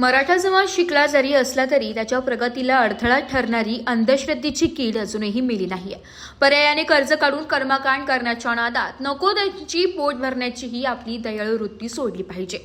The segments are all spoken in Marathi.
मराठा समाज शिकला जरी असला तरी त्याच्या प्रगतीला अडथळा ठरणारी अंधश्रद्धेची कीड अजूनही मिली नाहीये। पर्यायाने कर्ज काढून कर्मकांड करण्याच्या नादात नको त्यांची पोट भरण्याची ही आपली दयाळू वृत्ती सोडली पाहिजे।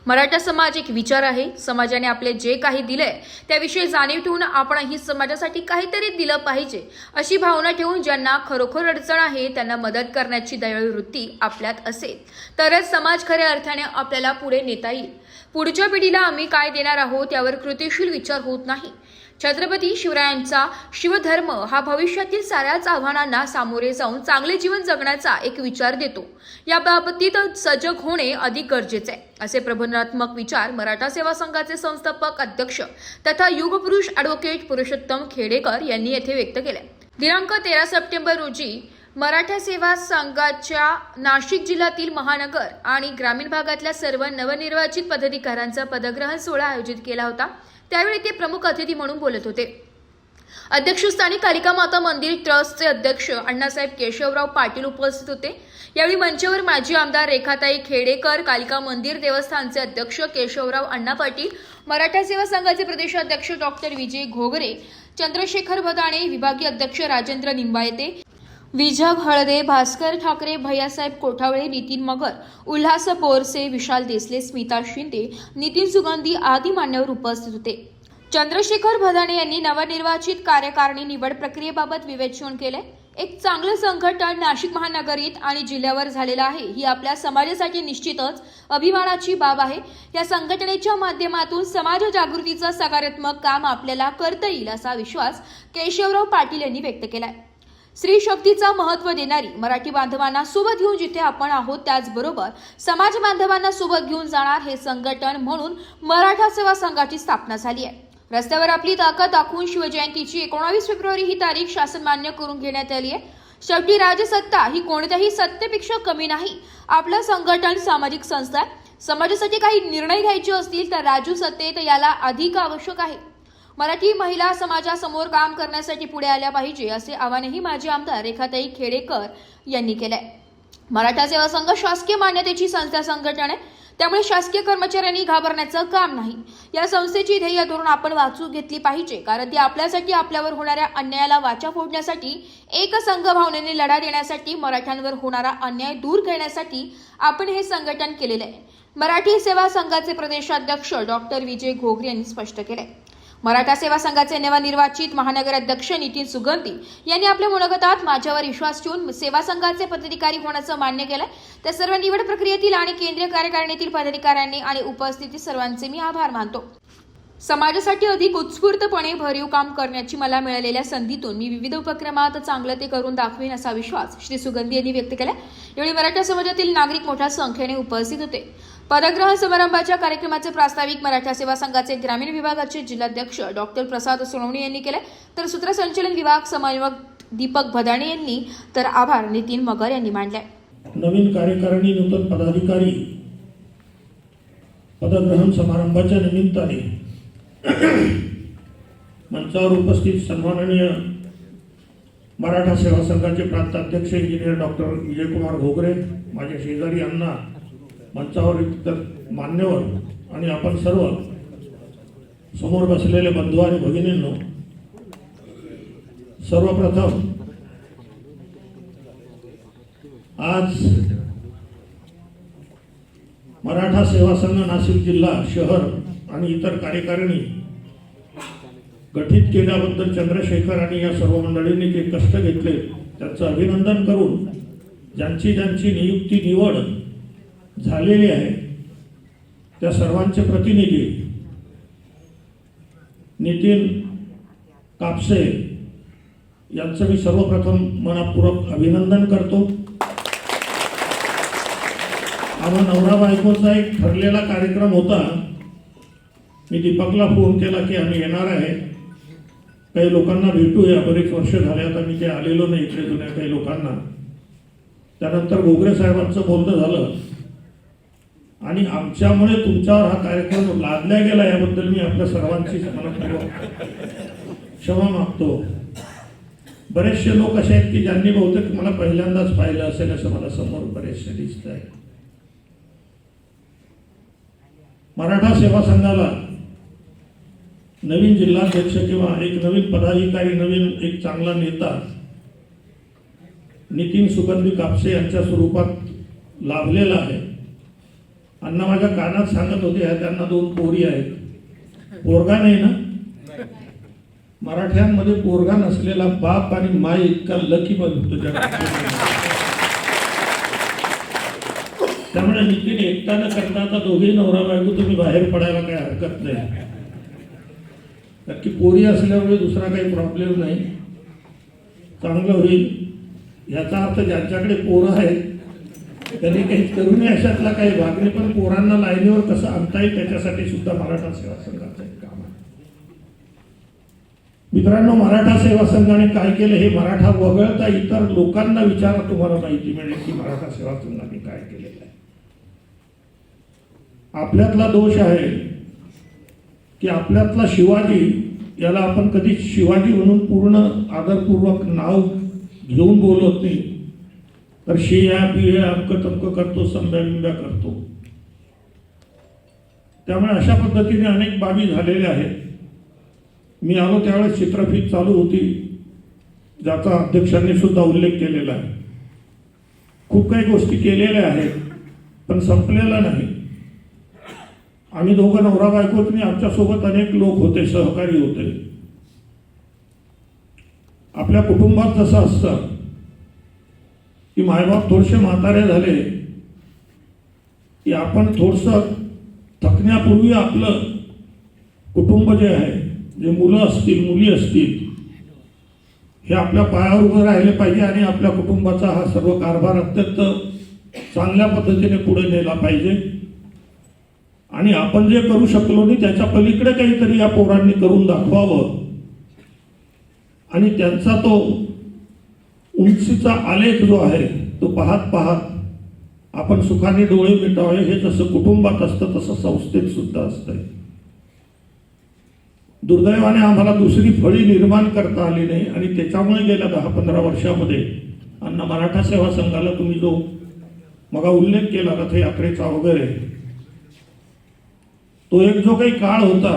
मराठा समाज एक विचार आहे। समाजाने आपले जे काही दिले त्याविषयी जाणीव ठेवून आपणही समाजासाठी काहीतरी दिलं पाहिजे अशी भावना ठेवून ज्यांना खरोखर अडचण आहे त्यांना मदत करण्याची दयाळू वृत्ती आपल्यात असेल तरच समाज खऱ्या अर्थाने आपल्याला पुढे नेता येईल। पुढच्या पिढीला आम्ही काय देणार आहोत यावर कृतिशील विचार होत नाही। छत्रपती शिवरायांचा शिवधर्म हा भविष्यातील साऱ्याच आव्हानांना सामोरे जाऊन चांगले जीवन जगण्याचा एक विचार देतो। या बाबतीत सजग होणे अधिक गरजेचे आहे असे प्रबोधनात्मक विचार मराठा सेवा संघाचे संस्थापक अध्यक्ष तथा युगपुरुष ॲडव्होकेट पुरुषोत्तम खेडेकर यांनी येथे व्यक्त केले। दिनांक 13 सप्टेंबर रोजी मराठा सेवा संघाच्या नाशिक जिल्ह्यातील महानगर आणि ग्रामीण भागातल्या सर्व नवनिर्वाचित पदाधिकाऱ्यांचा पदग्रहण सोहळा आयोजित केला होता। त्यावेळी ते प्रमुख अतिथी म्हणून बोलत होते। अध्यक्षस्थानी कालिका माता मंदिर ट्रस्टचे अध्यक्ष अण्णासाहेब केशवराव पाटील उपस्थित होते। यावेळी मंचावर माजी आमदार रेखाताई खेडेकर, कालिका मंदिर देवस्थानचे अध्यक्ष केशवराव अण्णा पाटील, मराठा सेवा संघाचे प्रदेशाध्यक्ष डॉक्टर विजय घोगरे, चंद्रशेखर भदाणे, विभागीय अध्यक्ष राजेंद्र निंबायते, विजय हळदे, भास्कर ठाकरे, भैयासाहेब कोठावळे, नितीन मगर, उल्हास बोरसे, विशाल देसले, स्मिता शिंदे, नितीन सुगंधी आदी मान्यवर उपस्थित होते। चंद्रशेखर भदाणे यांनी नवनिर्वाचित कार्यकारिणी निवड प्रक्रियेबाबत विवेचन केले। एक चांगलं संघटन नाशिक महानगरीत आणि जिल्ह्यावर झालेलं आहे ही आपल्या समाजासाठी निश्चितच अभिमानाची बाब आहे। या संघटनेच्या माध्यमातून समाज जागृतीचं सकारात्मक काम आपल्याला करता येईल असा विश्वास केशवराव पाटील यांनी व्यक्त केलाय। स्त्री शक्तीचा महत्त्व देणारी मराठी बांधवांना सोबत घेऊन जिथे आपण आहोत त्याचबरोबर समाज बांधवांना सोबत घेऊन जाणार हे संघटन म्हणून मराठा सेवा संघाची स्थापना झाली आहे। रस्त्यावर आपली ताकद दाखवून शिवजयंतीची 19 फेब्रुवारी ही तारीख शासन मान्य करून घेण्यात आली आहे। शेवटी राजसत्ता ही कोणत्याही सत्तेपेक्षा कमी नाही। आपलं संघटन सामाजिक संस्था समाजासाठी काही निर्णय घ्यायचे असतील तर राजू सत्तेत याला अधिक आवश्यक आहे। मराठी महिला समाजासमोर काम करण्यासाठी पुढे आल्या पाहिजे असे आवाहनही माजी आमदार रेखाताई खेडेकर यांनी केलंय। मराठा सेवा संघ शासकीय मान्यतेची संस्था संघटना आहे, त्यामुळे शासकीय कर्मचाऱ्यांनी घाबरण्याचं काम नाही। या संस्थेची ध्येय धोरण आपण वाचून घेतली पाहिजे, कारण ती आपल्यासाठी आपल्यावर होणाऱ्या अन्यायाला वाचा फोडण्यासाठी, एक संघ भावनेने लढा देण्यासाठी, मराठ्यांवर होणारा अन्याय दूर करण्यासाठी आपण हे संघटन केलेले आहे। मराठी सेवा संघाचे प्रदेशाध्यक्ष डॉक्टर विजय घोगरे यांनी स्पष्ट केले। मराठा सेवा संघाचे नवनिर्वाचित महानगर अध्यक्ष नितीन सुगंधी यांनी आपल्या मुलाखतात माझ्यावर विश्वास ठेवून सेवा संघाचे पदाधिकारी होण्याचं मान्य केलं। त्या सर्व निवड प्रक्रियेतील आणि केंद्रीय कार्यकारिणीतील पदाधिकाऱ्यांनी आणि उपस्थित सर्वांचे मी आभार मानतो। समाजासाठी अधिक उत्स्फूर्तपणे भरीव काम करण्याची मला मिळालेल्या संधीतून मी विविध उपक्रमात चांगलं ते करून दाखवेन असा विश्वास श्री सुगंधी यांनी व्यक्त केला। यावेळी मराठा समाजातील नागरिक मोठ्या संख्येने उपस्थित होते। पदग्रहण समारंभाच्या कार्यक्रमाचे प्रास्ताविक मराठा सेवा संघाचे ग्रामीण विभागाचे जिल्हाध्यक्ष डॉक्टर प्रसाद सोनवणे यांनी केले, तर सूत्रसंचालन विभाग समन्वयक दीपक भदाणे यांनी तर आभार नितीन मगर यांनी मांडले। नवीन कार्यकारिणी नूतन पदाधिकारी पदग्रहण समारंभाच्या निमित्ताने मंचावर उपस्थित सन्माननीय मराठा सेवा संघाचे प्रांताध्यक्ष इंजिनियर डॉक्टर विजयकुमार घोगरे, माझे शेजारी अण्णा, मंचावर इतर मान्यवर आणि आपण सर्व समोर बसलेले बंधू आणि भगिनींनो, सर्वप्रथम आज मराठा सेवा संघ नाशिक जिल्हा शहर आणि इतर कार्यकारिणी गठीत केल्याबद्दल चंद्रशेखर आणि या सर्व मंडळींनी जे कष्ट घेतले त्याचं अभिनंदन करून ज्यांची नियुक्ती निवड झालेली आहे त्या सर्वांचे प्रतिनिधी नितीन कापसे यांचं मी सर्वप्रथम मनपूर्वक अभिनंदन करतो। आम्हा नवरा बायकोचा एक ठरलेला कार्यक्रम होता। मी दीपकला फोन केला की आम्ही येणार आहे, काही लोकांना भेटूया, बरेच वर्ष झाले आता मी ते आलेलो नाही इकडे जुन्या काही लोकांना। त्यानंतर घोगरे साहेबांचं बोलणं झालं आणि आमच्यामुळे तुमच्यावर हा कार्यक्रम लादला गेला याबद्दल मी आपल्या सर्वांची मनपूर्वक क्षमा मागतो। बरेचसे लोक असे आहेत की ज्यांनी बहुतेक मला पहिल्यांदाच पाहिलं असेल असं मला समोर बरेचसे दिसत आहे। मराठा सेवा संघाला नवीन जिल्हाध्यक्ष किंवा एक नवीन पदाधिकारी, नवीन एक चांगला नेता नितीन सुगंधी कापसे यांच्या स्वरूपात लाभलेला आहे. अण्णा माझ्या कानात सांगत होते त्यांना 2 पोरी आहेत. पोरगा नाही ना. मराठ्यांमध्ये पोरगा नसलेला बाप आणि माय इतका लकी पण होतो जगात. त्यामुळे नितीन एकटा न करता आता दोघे नवरा बायको तुम्ही बाहेर पडायला काही हरकत नाही. नक्की पोरी असल्यामुळे दुसरा काही प्रॉब्लेम नाही, चांगलं होईल. याचा अर्थ ज्यांच्याकडे पोरं आहेत त्यांनी काही करू नये अशातला काही भाग नाही, पण पोरांना लाईनीवर कसं आणता येईल त्याच्यासाठी सुद्धा मराठा सेवा संघाचं एक काम आहे. मित्रांनो, मराठा सेवा संघाने काय केलं हे मराठा वगळता इतर लोकांना विचारा, तुम्हाला माहिती मिळेल की मराठा सेवा संघाने काय केलेलं आहे. आपल्यातला दोष आहे की आपल्यातला शिवाजी, याला आपण कधी शिवाजी म्हणून पूर्ण आदरपूर्वक नाव घेऊन बोलत नाही, तर शिया बिया अमक तमक करतो, संब्या बिंब्या करतो. त्यामुळे अशा पद्धतीने अनेक बाबी झालेल्या आहेत. मी आलो त्यावेळेस चित्रफित चालू होती, ज्याचा अध्यक्षांनी सुद्धा उल्लेख केलेला आहे. खूप काही गोष्टी केलेल्या आहेत, पण संपलेला नाही. आम्ही दोघं नवरा बायकोनी, आमच्यासोबत अनेक लोक होते, सहकारी होते. आपल्या कुटुंबात जसं असतं की मायबाप थोडेसे म्हातारे झाले की आपण थोडंसं थकण्यापूर्वी आपलं कुटुंब जे आहे, जे मुलं असतील मुली असतील, हे आपल्या पायावर उभं राहिले पाहिजे आणि आपल्या कुटुंबाचा हा सर्व कारभार अत्यंत चांगल्या पद्धतीने पुढे नेला पाहिजे. आणि आपण जे करू शकलो नाही त्याच्या पलीकडे काहीतरी या पोरांनी करून दाखवावं आणि त्यांचा तो उंचीचा आलेख जो आहे तो पाहत पाहत आपण सुखाने डोळे मिटावे. हे जसं कुटुंबात असतं तसं संस्थेत सुद्धा असतंय. दुर्दैवाने आम्हाला दुसरी फळी निर्माण करता आली नाही आणि त्याच्यामुळे गेल्या 10-15 वर्षामध्ये अण्णा मराठा सेवा संघाला तुम्ही जो मगा उल्लेख केला रथयात्रेचा वगैरे, तो एक जो काही काळ होता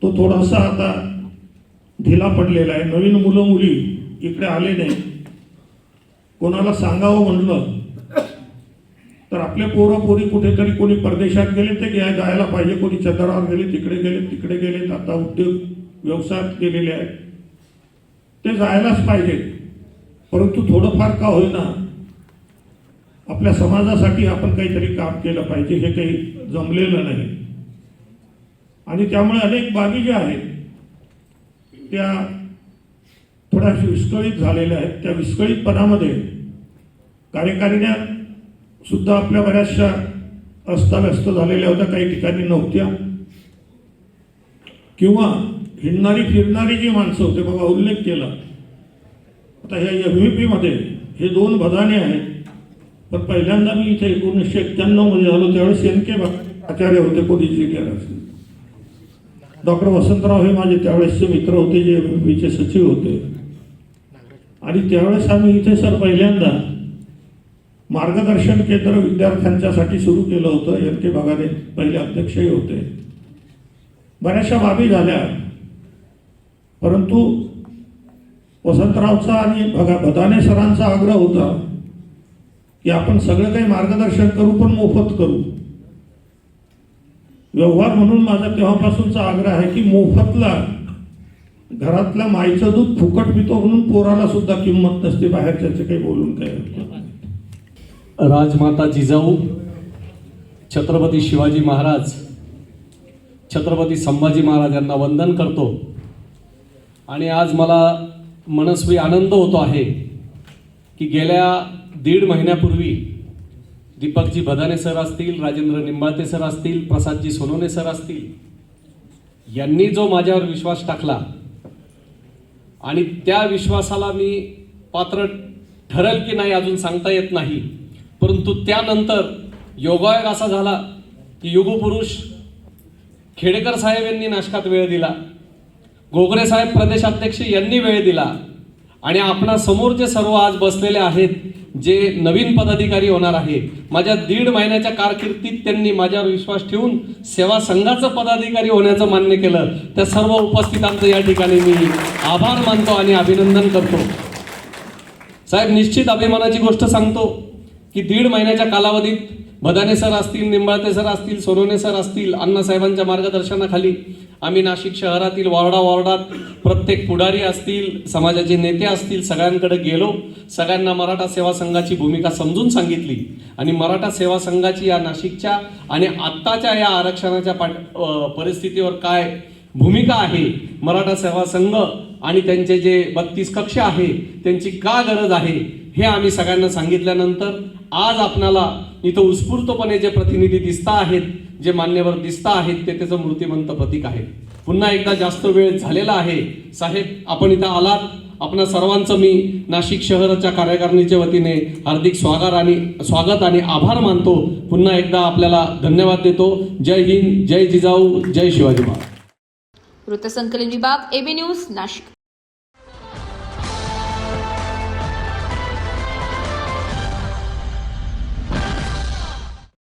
तो थोडासा आता ढिला पडलेला आहे. नवीन मुलं मुली इकडे आले नाही. कोणाला सांगावं म्हणलं तर आपले पोरं पोरी कुठेतरी कोणी परदेशात गेले ते जायला पाहिजे, कोणी चंद्रावर गेले, तिकडे गेले, आता उद्योग व्यवसायात गेलेले आहेत, ते जायलाच पाहिजे. परंतु थोडंफार का होईना आपल्या समाजासाठी आपण काहीतरी काम केलं पाहिजे. हे काही जमलेलं नाही आणि त्यामुळे अनेक बाबी ज्या आहेत त्या थोड्याशा विस्कळीत झालेल्या आहेत. त्या विस्कळीतपणामध्ये कार्यकारिण्या सुद्धा आपल्या बऱ्याचशा अस्ताव्यस्त झालेल्या होत्या, काही ठिकाणी नव्हत्या, किंवा हिंडणारी फिरणारी जी माणसं होते, बघा उल्लेख केला. आता ह्या MVP मध्ये हे 2 बदाने आहेत. पण पहिल्यांदा मी इथे 1991 मध्ये आलो त्यावेळेस NK आचार्य होते, कोणी सिनियर असेल. डॉक्टर वसंतराव हे माझे त्यावेळेसचे मित्र होते, जे MVPचे सचिव होते. आणि त्यावेळेस आम्ही इथे सर पहिल्यांदा मार्गदर्शन केंद्र विद्यार्थ्यांच्यासाठी सुरू केलं होतं. NK भागाने पहिले अध्यक्षही होते. बऱ्याचशा बाबी झाल्या, परंतु वसंतरावचा आणि बदाने सरांचा आग्रह होता की आपण सगळं काही मार्गदर्शन करू पण मोफत करू. व्यवहार म्हणून माझा तेव्हापासूनचा आग्रह आहे की मोफतला, घरातल्या माईचं दूध फुकट पितो म्हणून पोराला सुद्धा किंमत नसते. बाहेरच्याचे काही बोलून काय. राजमाता जिजाऊ, छत्रपती शिवाजी महाराज, छत्रपती संभाजी महाराज यांना वंदन करतो. आणि आज मला मनस्वी आनंद होतो आहे की गेल्या 1.5 महिन्यापूर्वी दीपकजी बदाने सर असतील, राजेंद्र निंबाळते सर असतील, प्रसादजी सोनवणे सर असतील, यांनी जो माझ्यावर विश्वास टाकला आणि त्या विश्वासाला मी पात्र ठरेल की नाही अजून सांगता येत नाही. परंतु त्यानंतर योगायोग असा झाला की युगपुरुष खेडेकर साहेब यांनी नाशकात वेळ दिला, गोगरे साहेब प्रदेशाध्यक्ष यांनी वेळ दिला आणि आपणा समोर जे सर्व आज बसलेले आहेत, जे नवीन पदाधिकारी होणार आहे, माझ्या 1.5 महिन्याच्या कारकिर्दीत त्यांनी माझ्यावर विश्वास ठेवून सेवा संघाचं पदाधिकारी होण्याचं मान्य केलं, त्या सर्व उपस्थितांचं या ठिकाणी मी आभार मानतो आणि अभिनंदन करतो. साहेब, निश्चित अभिमानाची गोष्ट सांगतो की 1.5 महिन्याच्या कालावधीत बदाने सर असतील, निंबाळते सर असतील, सोनवणे सर असतील, अण्णासाहेबांच्या मार्गदर्शनाखाली आम्ही नाशिक शहरातील वॉर्डात प्रत्येक पुढारी असतील, समाजाचे नेते असतील, सगळ्यांकडे गेलो. सगळ्यांना मराठा सेवा संघाची भूमिका समजून सांगितली आणि मराठा सेवा संघाची या नाशिकच्या आणि आत्ताच्या या आरक्षणाच्या परिस्थितीवर काय भूमिका आहे, मराठा सेवा संघ आणि त्यांचे जे 32 कक्ष आहे त्यांची का गरज आहे, हे आम्ही सगळ्यांना सांगितल्यानंतर आज आपणाला इथं उत्स्फूर्तपणे जे प्रतिनिधी दिसता आहेत, जे मान्यवर दिसता आहेत, ते त्याचं मूर्तिमंत प्रतीक आहे. पुन्हा एकदा जास्त वेळ झालेला आहे. साहेब, आपण इथं आलात, आपणा सर्वांचं मी नाशिक शहराच्या कार्यकारिणीच्या वतीने हार्दिक स्वागत आणि आभार मानतो. पुन्हा एकदा आपल्याला धन्यवाद देतो. जय हिंद, जय जिजाऊ, जय शिवाजी महाराज. वृत्तसंकलन विभाग, AB न्यूज, नाशिक.